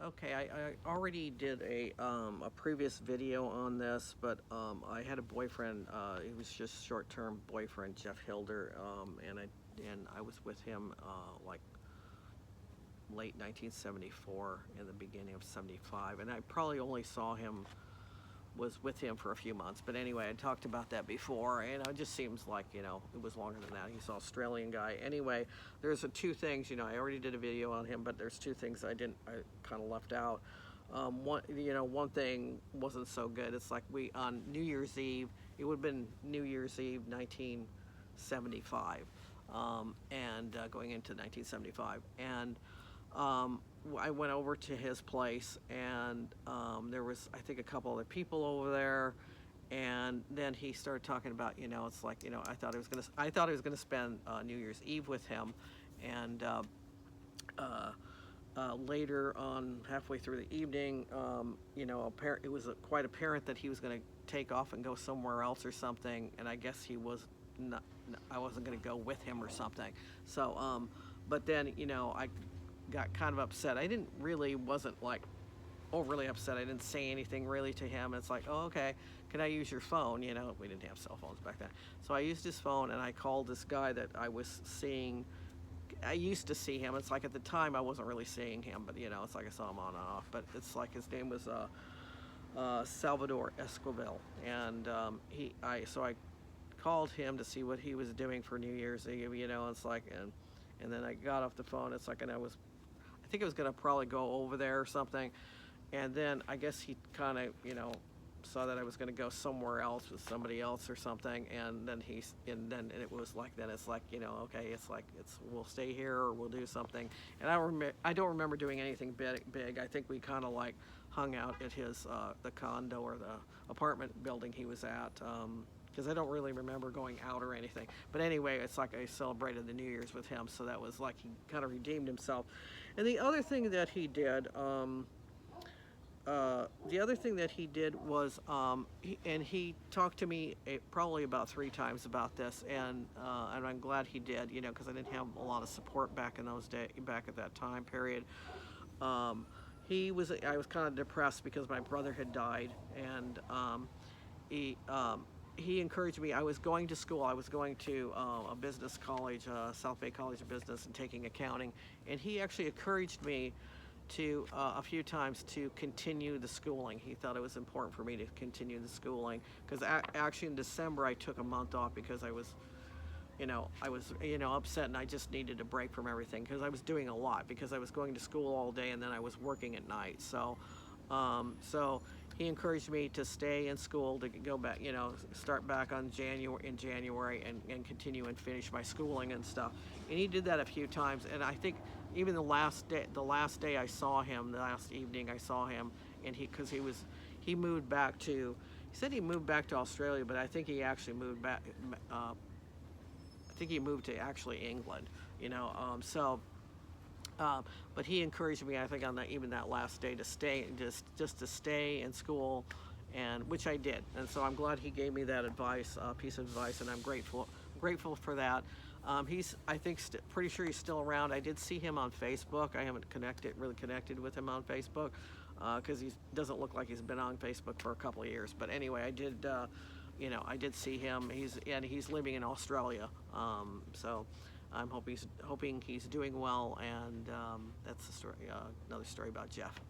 Okay, I already did a previous video on this, but I had a boyfriend. He was just short-term boyfriend, Geoff Hilder, and I was with him like late 1974 and the beginning of 75, and I probably only saw him was with him for a few months. But anyway, I talked about that before, and it just seems like, it was longer than that. He's an Australian guy. Anyway, there's two things, I already did a video on him, but there's two things I kind of left out. One thing wasn't so good. It's like on New Year's Eve, it would have been New Year's Eve 1975, and going into 1975. And I went over to his place, and there was, I think, a couple other people over there. And then he started talking about, it's like, I thought I was gonna spend New Year's Eve with him, and uh, later on, halfway through the evening, it was quite apparent that he was gonna take off and go somewhere else or something, and I guess he was not. I wasn't gonna go with him or something. So, but then, I got kind of upset. I didn't really wasn't like overly upset. I didn't say anything really to him. It's like, oh, okay, can I use your phone? We didn't have cell phones back then. So I used his phone, and I called this guy that I was seeing. I used to see him. It's like at the time I wasn't really seeing him, but it's like I saw him on and off. But it's like his name was Salvador Esquivel, and so I called him to see what he was doing for New Year's Eve. It's like, and then I got off the phone. It's like, and I think I was gonna probably go over there or something, and then I guess he kind of, saw that I was gonna go somewhere else with somebody else or something, and then it was like, then it's like, okay, it's like, we'll stay here or we'll do something. And I don't remember doing anything big. I think we kind of like hung out at his the condo or the apartment building he was at. Because I don't really remember going out or anything. But anyway, it's like I celebrated the New Year's with him, so that was like he kind of redeemed himself. And the other thing that he did, was, he talked to me probably about 3 times about this, and I'm glad he did, because I didn't have a lot of support back in those days, back at that time period. Um, I was kind of depressed because my brother had died, and he. He encouraged me. I was going to school. I was going to a business college, South Bay College of Business, and taking accounting. And he actually encouraged me to a few times to continue the schooling. He thought it was important for me to continue the schooling because actually in December I took a month off because I was upset, and I just needed a break from everything because I was doing a lot because I was going to school all day and then I was working at night. So he encouraged me to stay in school, to go back, start back in January, and continue and finish my schooling and stuff. And he did that a few times. And I think even the last day I saw him, the last evening I saw him, and he moved back to, he said he moved back to Australia, but I think he actually moved back, I think he moved to actually England, so. But he encouraged me, I think, on even that last day to stay, just to stay in school, and which I did. And so I'm glad he gave me that piece of advice, and I'm grateful for that. I think, pretty sure he's still around. I did see him on Facebook. I haven't really connected with him on Facebook because he doesn't look like he's been on Facebook for a couple of years. But anyway, I did see him. He's living in Australia. So. I'm hoping he's doing well, and that's the story. Another story about Geoff.